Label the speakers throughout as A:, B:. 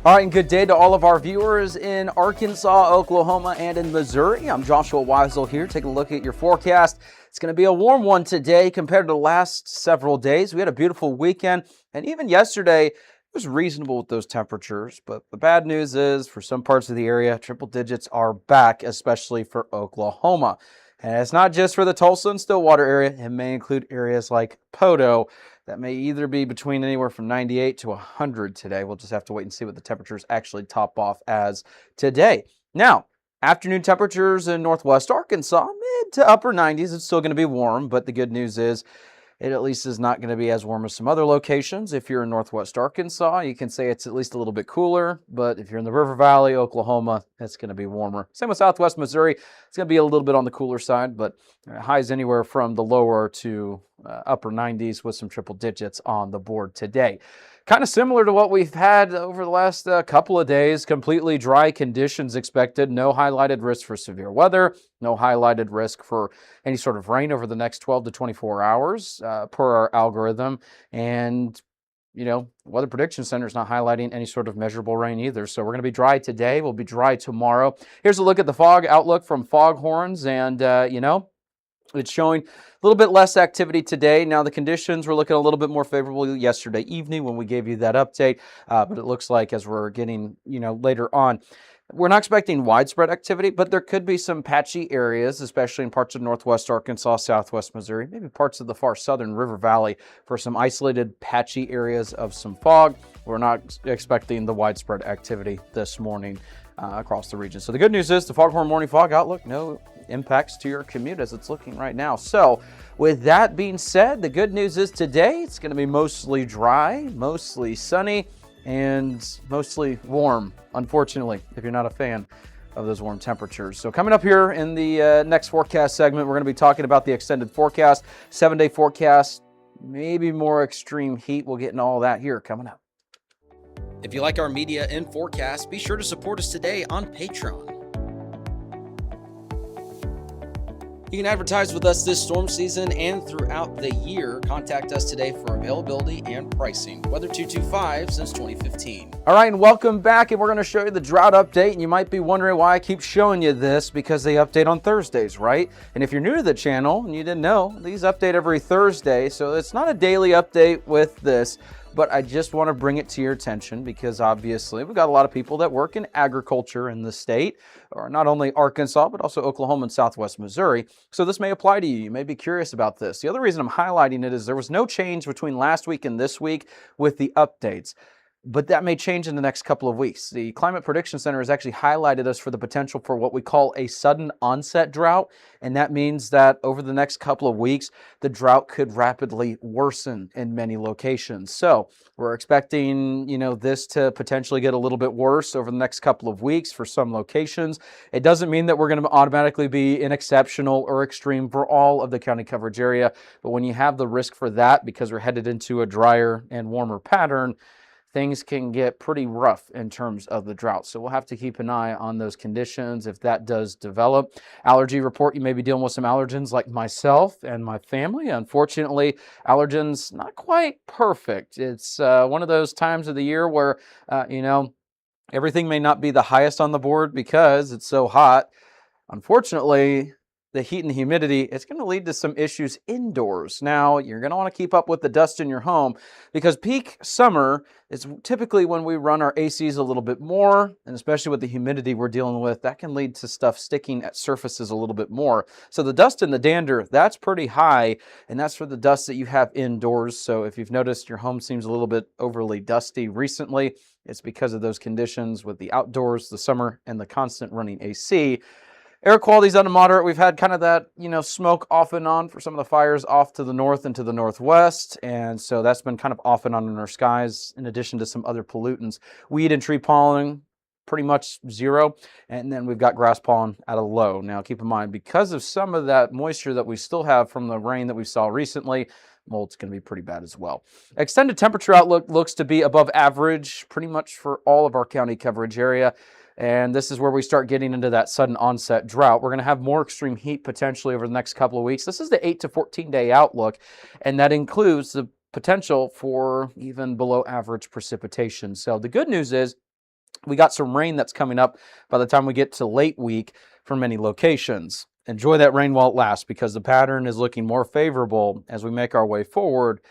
A: All right, and good day to all of our viewers in Arkansas, Oklahoma, and in Missouri. I'm Joshua Weisel here. Take a look at your forecast. It's going to be a warm one today compared to the last several days. We had a beautiful weekend, and even yesterday, it was reasonable with those temperatures. But the bad news is, for some parts of the area, triple digits are back, especially for Oklahoma. And it's not just for the Tulsa and Stillwater area. It may include areas like Poto. That may either be between anywhere from 98 to 100 today. We'll just have to wait and see what the temperatures actually top off as today. Now, afternoon temperatures in northwest Arkansas, mid to upper 90s. It's still going to be warm, but the good news is it at least is not going to be as warm as some other locations. If you're in northwest Arkansas, you can say it's at least a little bit cooler. But if you're in the River Valley, Oklahoma, it's going to be warmer. Same with southwest Missouri. It's going to be a little bit on the cooler side, but highs anywhere from the lower to upper 90s with some triple digits on the board today. Kind of similar to what we've had over the last couple of days. Completely dry conditions expected. No highlighted risk for severe weather. No highlighted risk for any sort of rain over the next 12 to 24 hours per our algorithm. And, you know, Weather Prediction Center is not highlighting any sort of measurable rain either. So we're going to be dry today. We'll be dry tomorrow. Here's a look at the fog outlook from Foghorns. And, it's showing a little bit less activity today. Now, the conditions were looking a little bit more favorable yesterday evening when we gave you that update. But it looks like as we're getting, later on, we're not expecting widespread activity, but there could be some patchy areas, especially in parts of northwest Arkansas, southwest Missouri, maybe parts of the far southern River Valley for some isolated patchy areas of some fog. We're not expecting the widespread activity this morning across the region. So the good news is the Foghorn morning fog outlook, no impacts to your commute as it's looking right now. So with that being said, the good news is today it's going to be mostly dry, mostly sunny, and mostly warm, unfortunately, if you're not a fan of those warm temperatures. So coming up here in the next forecast segment, we're going to be talking about the extended forecast, 7-day forecast, maybe more extreme heat. We'll get into all that here coming up.
B: If you like our media and forecast, be sure to support us today on Patreon. You can advertise with us this storm season and throughout the year. Contact us today for availability and pricing. Weather 225 since 2015.
A: All right, and welcome back, and we're going to show you the drought update. And you might be wondering why I keep showing you this, because they update on Thursdays, right? And if you're new to the channel and you didn't know, these update every Thursday, so it's not a daily update with this. But I just want to bring it to your attention because obviously we've got a lot of people that work in agriculture in the state, or not only Arkansas, but also Oklahoma and southwest Missouri. So this may apply to you. You may be curious about this. The other reason I'm highlighting it is there was no change between last week and this week with the updates. But that may change in the next couple of weeks. The Climate Prediction Center has actually highlighted us for the potential for what we call a sudden onset drought. And that means that over the next couple of weeks, the drought could rapidly worsen in many locations. So we're expecting, this to potentially get a little bit worse over the next couple of weeks for some locations. It doesn't mean that we're going to automatically be in exceptional or extreme for all of the county coverage area. But when you have the risk for that, because we're headed into a drier and warmer pattern, things can get pretty rough in terms of the drought. So we'll have to keep an eye on those conditions if that does develop. Allergy report, you may be dealing with some allergens like myself and my family. Unfortunately, allergens not quite perfect. It's one of those times of the year where, everything may not be the highest on the board because it's so hot. Unfortunately, the heat and the humidity, it's going to lead to some issues indoors. Now, you're going to want to keep up with the dust in your home because peak summer is typically when we run our ACs a little bit more, and especially with the humidity we're dealing with, that can lead to stuff sticking at surfaces a little bit more. So the dust and the dander, that's pretty high, and that's for the dust that you have indoors. So if you've noticed your home seems a little bit overly dusty recently, it's because of those conditions with the outdoors, the summer, and the constant running AC. Air quality is under moderate. We've had kind of that, smoke off and on for some of the fires off to the north and to the northwest. And so that's been kind of off and on in our skies, in addition to some other pollutants. Weed and tree pollen, pretty much zero. And then we've got grass pollen at a low. Now, keep in mind, because of some of that moisture that we still have from the rain that we saw recently, mold's going to be pretty bad as well. Extended temperature outlook looks to be above average pretty much for all of our county coverage area. And this is where we start getting into that sudden onset drought. We're going to have more extreme heat potentially over the next couple of weeks. This is the 8 to 14-day outlook, and that includes the potential for even below average precipitation. So the good news is We got some rain that's coming up by the time we get to late week for many locations. Enjoy that rain while it lasts, because the pattern is looking more favorable as we make our way forward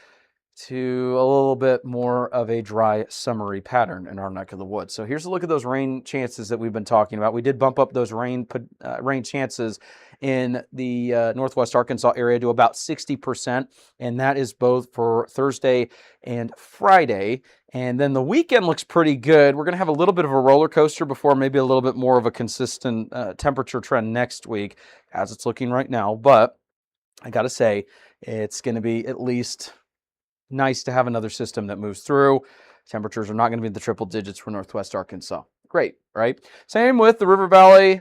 A: to a little bit more of a dry, summery pattern in our neck of the woods. So here's a look at those rain chances that we've been talking about. We did bump up those rain chances in the northwest Arkansas area to about 60%, and that is both for Thursday and Friday. And then the weekend looks pretty good. We're going to have a little bit of a roller coaster before maybe a little bit more of a consistent temperature trend next week, as it's looking right now. But I got to say, it's going to be at least nice to have another system that moves through. Temperatures are not going to be in the triple digits for northwest Arkansas. Great, right? Same with the River Valley,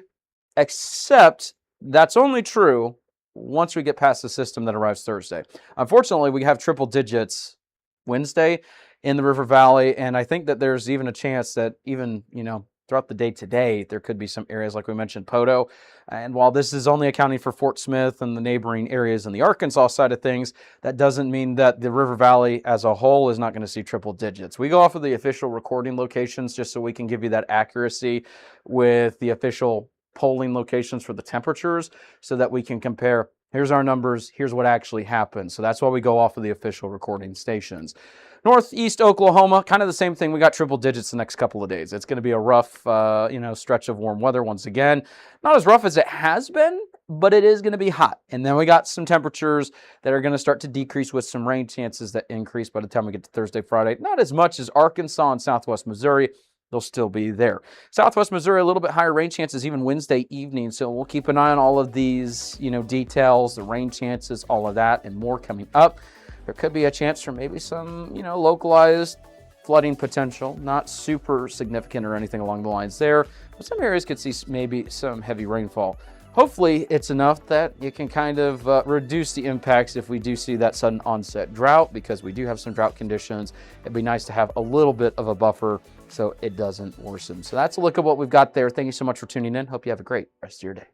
A: except that's only true once we get past the system that arrives Thursday. Unfortunately, we have triple digits Wednesday in the River Valley, and I think that there's even a chance that even, throughout the day today, there could be some areas like we mentioned, Poto. And while this is only accounting for Fort Smith and the neighboring areas in the Arkansas side of things, that doesn't mean that the River Valley as a whole is not going to see triple digits. We go off of the official recording locations just so we can give you that accuracy with the official polling locations for the temperatures so that we can compare, here's our numbers, here's what actually happened. So that's why we go off of the official recording stations. Northeast Oklahoma, kind of the same thing. We got triple digits the next couple of days. It's going to be a rough, stretch of warm weather once again. Not as rough as it has been, but it is going to be hot. And then we got some temperatures that are going to start to decrease with some rain chances that increase by the time we get to Thursday, Friday. Not as much as Arkansas and Southwest Missouri. They'll still be there. Southwest Missouri, a little bit higher rain chances even Wednesday evening. So we'll keep an eye on all of these, details, the rain chances, all of that and more coming up. There could be a chance for maybe some, localized flooding potential, not super significant or anything along the lines there, but some areas could see maybe some heavy rainfall. Hopefully it's enough that you can kind of reduce the impacts if we do see that sudden onset drought, because we do have some drought conditions. It'd be nice to have a little bit of a buffer so it doesn't worsen. So that's a look at what we've got there. Thank you so much for tuning in. Hope you have a great rest of your day.